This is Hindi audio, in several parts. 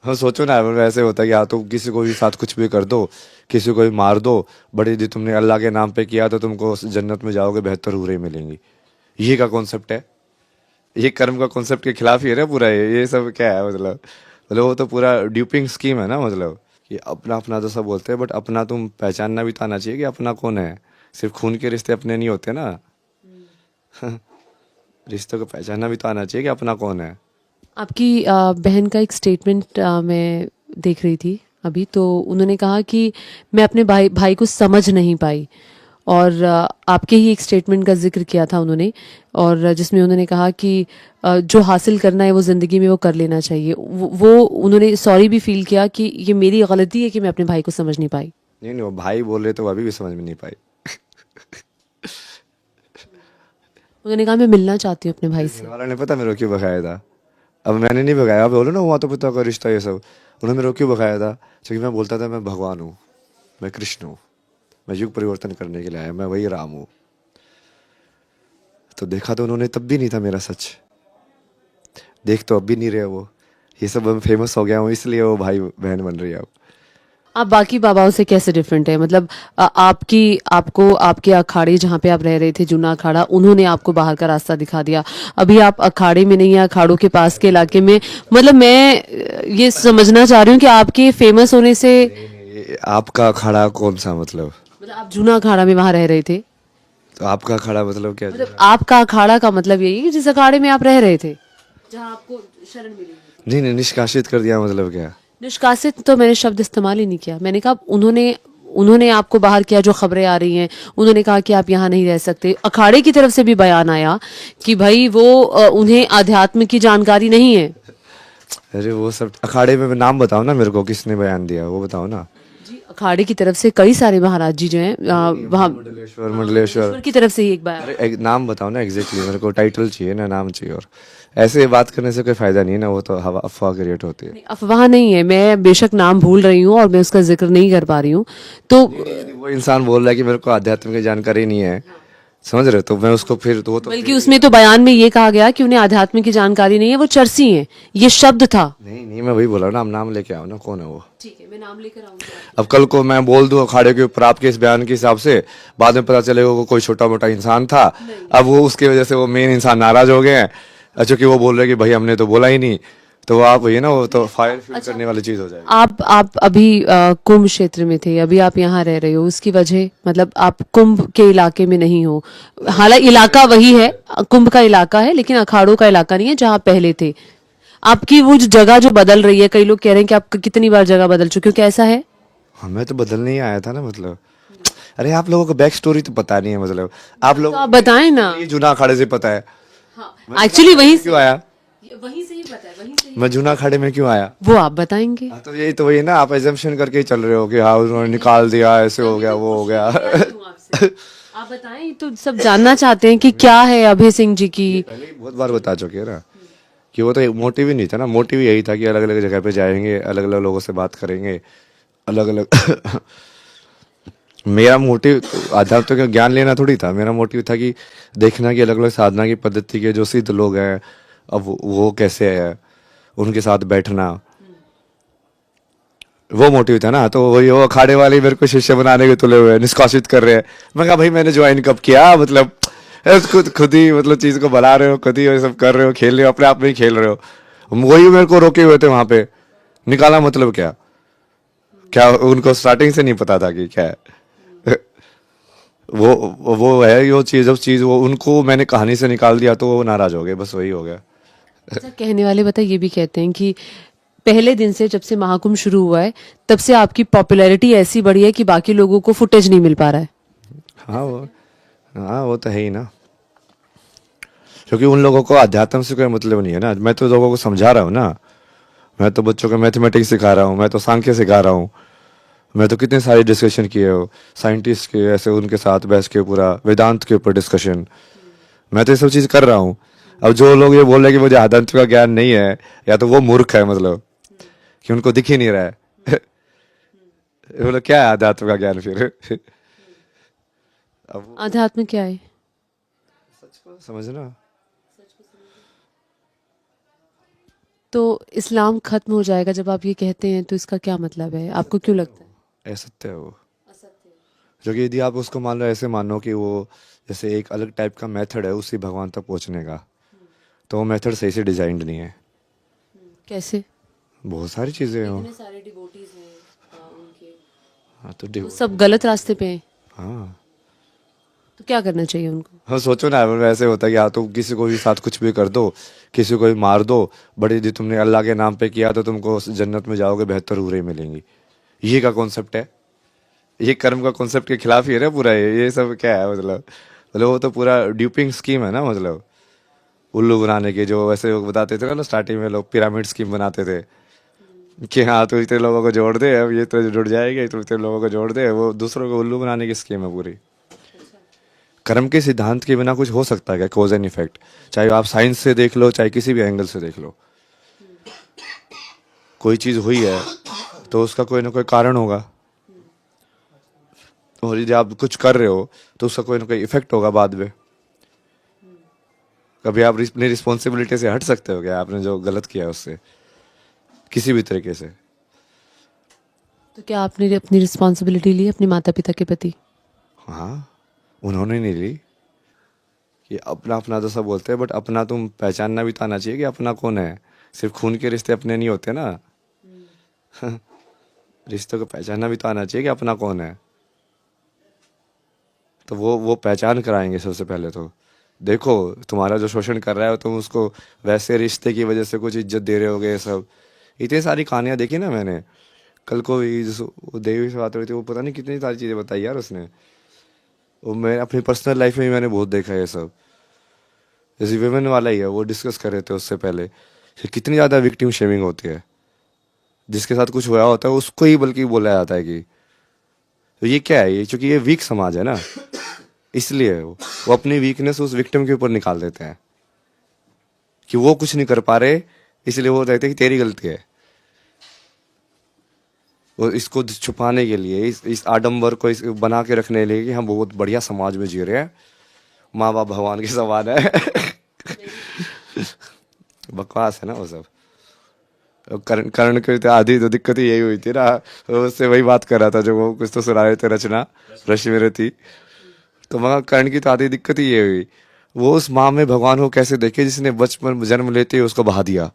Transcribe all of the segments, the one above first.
हाँ सोचो ना, मतलब ऐसे होता है कि या तो किसी को भी साथ कुछ भी कर दो, किसी को भी मार दो, बट यदि तुमने अल्लाह के नाम पे किया तो तुमको जन्नत में जाओगे, बेहतर हूरें मिलेंगी। ये का कॉन्सेप्ट है। ये कर्म का कॉन्सेप्ट के खिलाफ ही है ना पूरा। ये सब क्या है मतलब वो तो पूरा ड्यूपिंग स्कीम है ना, मतलब कि अपना अपना तो सब बोलते हैं, बट अपना तुम पहचानना भी तो आना चाहिए कि अपना कौन है। सिर्फ खून के रिश्ते अपने नहीं होते ना। रिश्तों को पहचानना भी तो आना चाहिए कि अपना कौन है। आपकी बहन का एक स्टेटमेंट मैं देख रही थी अभी, तो उन्होंने कहा कि मैं अपने भाई भाई को समझ नहीं पाई। और आपके ही एक स्टेटमेंट का जिक्र किया था उन्होंने, और जिसमें उन्होंने कहा कि जो हासिल करना है वो ज़िंदगी में वो कर लेना चाहिए। वो उन्होंने सॉरी भी फील किया कि ये मेरी गलती है कि मैं अपने भाई को समझ नहीं पाई। नहीं नहीं, वो भाई बोल रहे तो वो अभी भी समझ में नहीं पाई। उन्होंने कहा मैं मिलना चाहती हूँ अपने भाई मेरे घर से। वालों ने पता मेरे को क्यों भगाया था। अब मैंने नहीं भगाया, अब बोलो ना माता पिता का रिश्ता ये सब। उन्होंने मेरे को क्यों भगाया था, क्योंकि मैं बोलता था मैं भगवान हूँ, मैं कृष्ण हूँ, मैं युग परिवर्तन करने के लिए आया, मैं वही राम हूँ। तो देखा तो उन्होंने तब भी नहीं था मेरा सच। देख तो अब भी नहीं रहे वो। ये सब अब फेमस हो गया हूँ इसलिए वो भाई बहन बन रही है अब। आप बाकी बाबाओं से कैसे डिफरेंट है? मतलब आपको आपके अखाड़े जहाँ पे आप रह रहे थे, जूना अखाड़ा, उन्होंने आपको बाहर का रास्ता दिखा दिया। अभी आप अखाड़े में नहीं है, अखाड़ों के पास के इलाके में। मतलब मैं ये समझना चाह रही हूँ कि आपके फेमस होने से, नहीं नहीं, ये आपका खड़ा कौन सा मतलब। मतलब आप जूना अखाड़ा में वहां रह रहे थे। तो आपका खड़ा मतलब क्या मतलब जूना। आपका अखाड़ा का मतलब यही है कि जिस अखाड़े में आप रह रहे थे, जहाँ आपको शरण मिली हुई थी। नहीं नहीं, निष्कासित कर दिया मतलब क्या। निष्कासित तो मैंने शब्द इस्तेमाल ही नहीं किया। मैंने कहा उन्होंने उन्होंने आपको बाहर किया, जो खबरें आ रही हैं, उन्होंने कहा कि आप यहाँ नहीं रह सकते। अखाड़े की तरफ से भी बयान आया कि भाई वो उन्हें आध्यात्म की जानकारी नहीं है। अरे वो सब अखाड़े में नाम बताओ ना मेरे को, किसने बयान दिया वो बताओ ना। जी, अखाड़े की तरफ से कई सारे महाराज जी जो हैं नहीं नहीं, वहाँ, मंडलेश्वर हाँ, मंडलेश्वर। मंडलेश्वर की तरफ से ही एक बयान। अरे एक नाम बताओ ना एग्जैक्टली, मेरे को टाइटल चाहिए ना, नाम चाहिए। और ऐसे बात करने से कोई फायदा नहीं है ना, वो तो हवा अफवाह क्रिएट होती है। नहीं, अफवाह नहीं है, मैं बेशक नाम भूल रही हूँ और मैं उसका जिक्र नहीं कर पा रही हूँ। तो नहीं नहीं, यदि वो इंसान बोल रहा है कि मेरे को आध्यात्म की जानकारी नहीं है, समझ रहे हो, तो मैं उसको फिर तो वो तो बल्कि फेक ही उसमें है तो ना। बयान में ये कहा गया कि उन्हें आध्यात्म की जानकारी नहीं है, वो चरसी हैं, ये शब्द था। नहीं नहीं, मैं वही बोला ना, आप नाम लेके आओ ना, कौन है वो। ठीक है, मैं नाम लेकर आऊंगी अब आपके। कल को मैं बोल दूं अखाड़े के ऊपर आपके इस बयान के हिसाब से, बाद में पता चलेगा वो कोई छोटा मोटा इंसान था। नहीं। अब वो उसकी वजह से वो मेन इंसान नाराज हो गए हैं, क्योंकि वो बोल रहे हैं कि भाई हमने तो बोला ही नहीं। तो वो आप वही ना, वो तो फायर फील अच्छा, करने वाली चीज हो जाएगी। आप अभी कुंभ क्षेत्र में थे, अभी आप यहाँ रह रहे हो, उसकी वजह मतलब आप कुंभ के इलाके में नहीं हो। हालांकि इलाका वही है, कुंभ का इलाका है, लेकिन अखाड़ों का इलाका नहीं है जहाँ आप पहले थे। आपकी वो जो जगह जो बदल रही है, कई लोग कह रहे हैं कि आप कितनी बार जगह बदल चुके हो, क्या ऐसा है? हमें तो बदलने ही आया था ना मतलब। अरे आप लोगों को बैक स्टोरी तो पता नहीं है मतलब। आप तो लोगों आप को बताएं ना। मेरी जूना अखाड़े से पता है। हाँ, मैं जूना एक्चुअली अखाड़े वहीं में क्यों से, आया। वहीं से ही पता है, वहीं से ही मैं पता जूना अखाड़े में क्यों आया। है। वो आप बताएंगे। हाँ तो यही तो वही ना, आप एजम्पशन करके ही चल रहे हो कि हाँ उन्होंने निकाल दिया, ऐसे हो तभी गया तो वो हो क्वेश्चन गया। लेके आई हूँ आपसे। आप बताएं, तो सब जानना चाहते हैं कि क्या है अभय सिंह जी की। ये पहले ही बहुत बार बता चुके हैं ना, कि वो तो मोटिव ही नहीं था ना। मोटिव यही था कि अलग अलग जगह पे जाएंगे, अलग अलग लोगों से बात करेंगे, अलग अलग। मेरा मोटिव आध्यात्म का ज्ञान लेना थोड़ी था। मेरा मोटिव था कि देखना कि अलग अलग साधना की पद्धति के जो सिद्ध लोग हैं, अब वो कैसे है, उनके साथ बैठना, वो मोटिव था ना। तो वही वो अखाड़े वाले ही मेरे को शिष्य बनाने के तुले हुए हैं, निष्कासित कर रहे हैं। मैं कहा भाई मैंने ज्वाइन कब किया मतलब। खुद खुद ही मतलब चीज को बना रहे हो, खुद ही ये सब कर रहे हो, खेल रहे हो, अपने आप में ही खेल रहे हो। वही मेरे को रोके हुए थे वहां पे। निकाला मतलब क्या। क्या उनको स्टार्टिंग से नहीं पता था कि क्या है। वो है वो चीज, उस चीज वो उनको मैंने कहानी से निकाल दिया तो वो नाराज हो गए, बस वही हो गया। अच्छा, कहने वाले बता ये भी कहते हैं कि पहले दिन से, जब से महाकुंभ शुरू हुआ है, तब से आपकी पॉपुलैरिटी ऐसी बढ़ी है कि बाकी लोगों को फुटेज नहीं मिल पा रहा है। हाँ वो, हाँ वो तो है ही ना। क्योंकि उन लोगों को अध्यात्म से कोई मतलब नहीं है ना। मैं तो लोगों को समझा रहा हूँ ना। मैं तो बच्चों को मैथमेटिक्स सिखा रहा हूँ, मैं तो सांख्य सिखा रहा हूँ। मैं तो कितने सारे डिस्कशन किए हो साइंटिस्ट के, ऐसे उनके साथ बैठ के पूरा वेदांत के ऊपर डिस्कशन। मैं तो ये सब चीज कर रहा हूँ। अब जो लोग ये बोल रहे हैं कि मुझे अध्यात्म का ज्ञान नहीं है, या तो वो मूर्ख है मतलब, कि उनको दिख ही नहीं रहा है। बोलो क्या है अध्यात्म का ज्ञान फिर। अब वो आध्यात्म क्या है? सच को समझना। तो इस्लाम खत्म हो जाएगा जब आप ये कहते हैं, तो इसका क्या मतलब है, आपको क्यों लगता है? असत्य है वो। जो कि यदि आप उसको मान लो, ऐसे मानो कि वो जैसे एक अलग टाइप का मेथड है उसी भगवान तक पहुंचने का, तो वो मेथड सही से डिजाइंड नहीं है। कैसे? बहुत सारी चीज़ें हैं वो। इतने सारे डिवोटीज हैं उनके, हाँ तो वो सब गलत रास्ते पे हैं, हाँ तो क्या करना चाहिए उनको? हाँ, सोचो ना, वैसे होता है कि या तो किसी को भी साथ कुछ भी कर दो, किसी को भी मार दो, बट यदि तुमने अल्लाह के नाम पे किया तो तुमको जन्नत में जाओगे, बेहतर हूरें मिलेंगी। ये का कॉन्सेप्ट है, ये कर्म का कॉन्सेप्ट के खिलाफ ही है ना पूरा। ये सब क्या है मतलब वो तो पूरा ड्यूपिंग स्कीम है ना, मतलब उल्लू बनाने के। जो वैसे लोग बताते थे ना स्टार्टिंग में, लोग पिरामिड स्कीम बनाते थे कि हाँ तू इतने लोगों को जोड़ दे, अब ये तो जुड़ जाएंगे, तू इतने लोगों को जोड़ दे। वो दूसरों को उल्लू बनाने की स्कीम है पूरी। कर्म के सिद्धांत के बिना कुछ हो सकता है क्या? कॉज एंड इफेक्ट, चाहे आप साइंस से देख लो, चाहे किसी भी एंगल से देख लो। कोई चीज़ हुई है तो उसका कोई ना कोई कारण होगा, और यदि आप कुछ कर रहे हो तो उसका कोई ना कोई इफेक्ट होगा बाद में। कभी आप अपनी रिस्पॉन्सिबिलिटी से हट सकते हो क्या? आपने जो गलत किया है उससे किसी भी तरीके से। तो क्या आपने अपनी रिस्पॉन्सिबिलिटी ली अपने माता पिता के प्रति? हाँ, उन्होंने नहीं ली। कि अपना अपना तो सब बोलते हैं, बट अपना तुम पहचानना भी तो आना चाहिए कि अपना कौन है। सिर्फ खून के रिश्ते अपने नहीं होते ना। रिश्तों को पहचानना भी तो आना चाहिए कि अपना कौन है। तो वो पहचान कराएंगे सबसे पहले। तो देखो, तुम्हारा जो शोषण कर रहा है तुम उसको वैसे रिश्ते की वजह से कुछ इज्जत दे रहे होगे, ये सब। इतनी सारी कहानियां देखी ना मैंने। कल को भी वो देवी से बात हो रही थी, वो पता नहीं कितनी सारी चीज़ें बताई यार उसने। वो मैं अपनी पर्सनल लाइफ में भी मैंने बहुत देखा है ये सब। जैसे विमेन वाला ही है, वो डिस्कस कर रहे थे उससे पहले कि कितनी ज़्यादा विक्टिम शेमिंग होती है। जिसके साथ कुछ हुआ होता है उसको ही बल्कि बोला जाता है कि तो ये क्या है, ये क्योंकि ये वीक समाज है ना, इसलिए वो अपनी वीकनेस उस विक्टिम के ऊपर निकाल देते हैं कि वो कुछ नहीं कर पा रहे, इसलिए वो कहते हैं कि तेरी गलती है। वो इसको छुपाने के लिए, इस आडंबर को बना के रखने के लिए कि हम बहुत बढ़िया समाज में जी रहे हैं, माँ बाप भगवान के समान है। बकवास है ना वो सब। करण करण की तो आधी तो दिक्कत ही यही हुई थी ना। उससे वही बात कर रहा था जो वो कुछ तो सुना रहे थे, रचना रश्मि में थी। तो मगर कर्ण की तो आधी दिक्कत ही ये हुई, वो उस माँ में भगवान को कैसे देखे जिसने बचपन जन्म लेते ही उसको बहा दिया।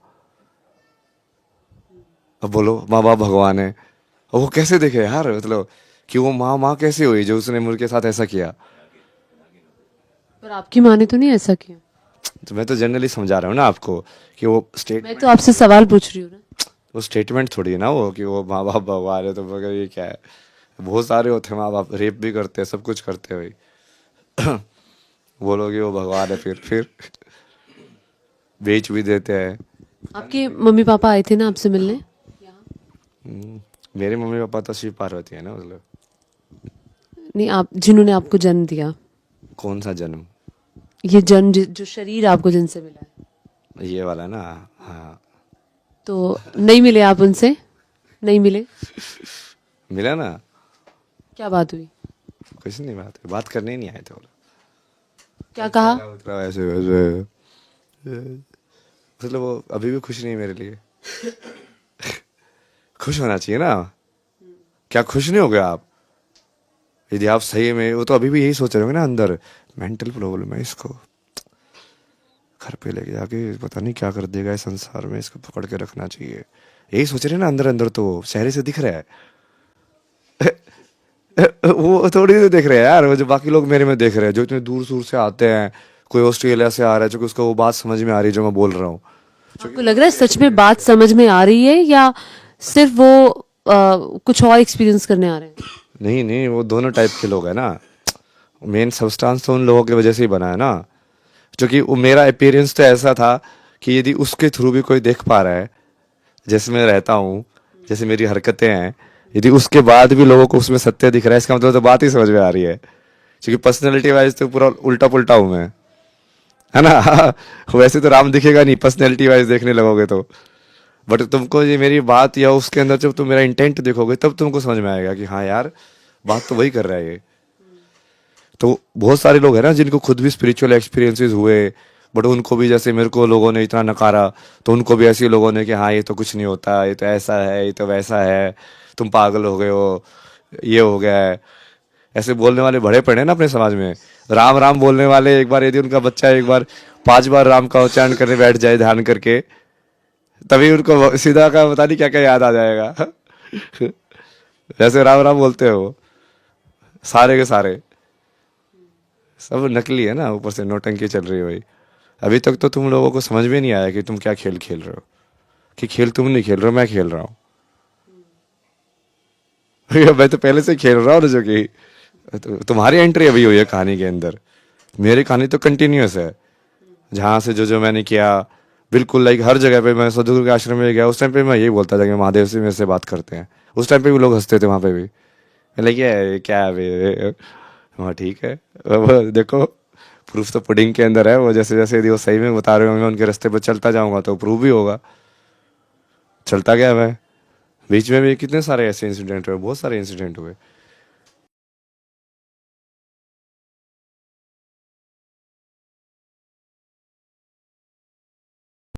अब बोलो, माँ बाप भगवान है, और वो कैसे देखे यार, मतलब कि वो माँ माँ कैसे हुई जो उसने मुझके साथ ऐसा किया। पर आपकी माँ ने तो नहीं ऐसा किया। तो मैं तो जनरली समझा रहा हूँ ना आपको कि वो मैं तो आपसे सवाल पूछ रही हूँ ना। वो स्टेटमेंट थोड़ी है ना वो, कि वो माँ बाप भगवान है तो मगर ये क्या है। बहुत सारे होते हैं माँ बाप, रेप भी करते हैं, सब कुछ करते हैं भाई। बोलोगे वो भगवान है, फिर बेच भी देते हैं। आपके मम्मी पापा आए थे ना आपसे मिलने? मेरे मम्मी पापा तो शिव पार्वती है ना, मतलब। नहीं, आप जिन्होंने आपको जन्म दिया, कौन सा जन्म? ये जन्म जो शरीर आपको जिनसे मिला है, ये वाला ना। हाँ, तो नहीं मिले आप उनसे? नहीं मिले? मिला ना। क्या बात हुई? कुछ नहीं, बात करने ही नहीं आए थे वो लोग। क्या कहा? उतरा ऐसे वैसे। मतलब वो अभी भी खुश नहीं है मेरे लिए। खुश होना चाहिए ना। क्या खुश नहीं हो गया आप? यदि आप सही में, वो तो अभी भी यही सोच रहे होंगे ना अंदर, मेंटल प्रॉब्लम है इसको, घर पे लेके जाके पता नहीं क्या कर देगा इस संसार में, इसको पकड़ के रखना चाहिए। यही सोच रहे हैं ना अंदर अंदर, तो चेहरे से दिख रहा है। वो थोड़ी देर देख रहे हैं यार, वो जो बाकी लोग मेरे में देख रहे हैं, जो इतने दूर दूर से आते हैं। कोई ऑस्ट्रेलिया से आ रहा है, जो कि उसको वो बात समझ में आ रही है जो मैं बोल रहा हूँ। आपको लग रहा है सच में बात समझ में आ रही है, या सिर्फ वो कुछ और एक्सपीरियंस करने आ रहे हैं? नहीं नहीं, वो दोनों टाइप के लोग हैं ना। मेन सब्सटेंस तो उन लोगों की वजह से ही बना है ना। क्योंकि वो मेरा अपीयरेंस तो ऐसा था कि यदि उसके थ्रू भी कोई देख पा रहा है, जैसे मैं रहता हूँ, जैसे मेरी हरकतें हैं, यदि उसके बाद भी लोगों को उसमें सत्य दिख रहा है, इसका मतलब तो बात ही समझ में आ रही है। क्योंकि पर्सनैलिटी वाइज तो पूरा उल्टा पुल्टा हूँ मैं, है ना। वैसे तो राम दिखेगा नहीं पर्सनैलिटी वाइज देखने लगोगे तो। बट तुमको ये मेरी बात या उसके अंदर जब तुम मेरा इंटेंट देखोगे तब तुमको समझ में आएगा कि हाँ यार, बात तो वही कर रहा है ये। तो बहुत सारे लोग हैं ना जिनको खुद भी स्पिरिचुअल एक्सपीरियंसेस हुए, बट उनको भी जैसे मेरे को लोगों ने इतना नकारा, तो उनको भी ऐसे लोगों ने कि हाँ ये तो कुछ नहीं होता, ये तो ऐसा है, ये तो वैसा है, तुम पागल हो गए हो, ये हो गया है। ऐसे बोलने वाले बड़े पड़े हैं ना अपने समाज में। राम राम बोलने वाले, एक बार यदि उनका बच्चा एक बार 5 बार राम का उच्चारण करने बैठ जाए ध्यान करके, तभी उनको सीधा का पता नहीं क्या क्या याद आ जाएगा। जैसे राम राम बोलते हो सारे के सारे, सब नकली है ना, ऊपर से नौटंकी चल रही है भाई। अभी तक तो तुम लोगों को समझ में नहीं आया कि तुम क्या खेल खेल रहे हो, कि खेल तुम नहीं खेल रहे हो, मैं खेल रहा हूँ। मैं तो पहले से खेल रहा हूँ ना, जो कि तुम्हारी एंट्री अभी हुई है कहानी के अंदर। मेरी कहानी तो कंटिन्यूअस है, जहाँ से जो जो मैंने किया, बिल्कुल लाइक हर जगह पे। मैं सदगुरु के आश्रम में गया, उस टाइम पे मैं यही बोलता था कि महादेव से मेरे से बात करते हैं। उस टाइम पे भी लोग हंसते थे वहाँ पे भी, लाइक ये क्या है बे? हाँ ठीक है, अब देखो प्रूफ तो पुडिंग के अंदर है। वो जैसे जैसे यदि वो सही में बता रहे होंगे, उनके रास्ते पर चलता जाऊंगा तो प्रूफ भी होगा। चलता गया मैं, बीच में भी कितने सारे ऐसे इंसिडेंट हुए, बहुत सारे इंसिडेंट हुए।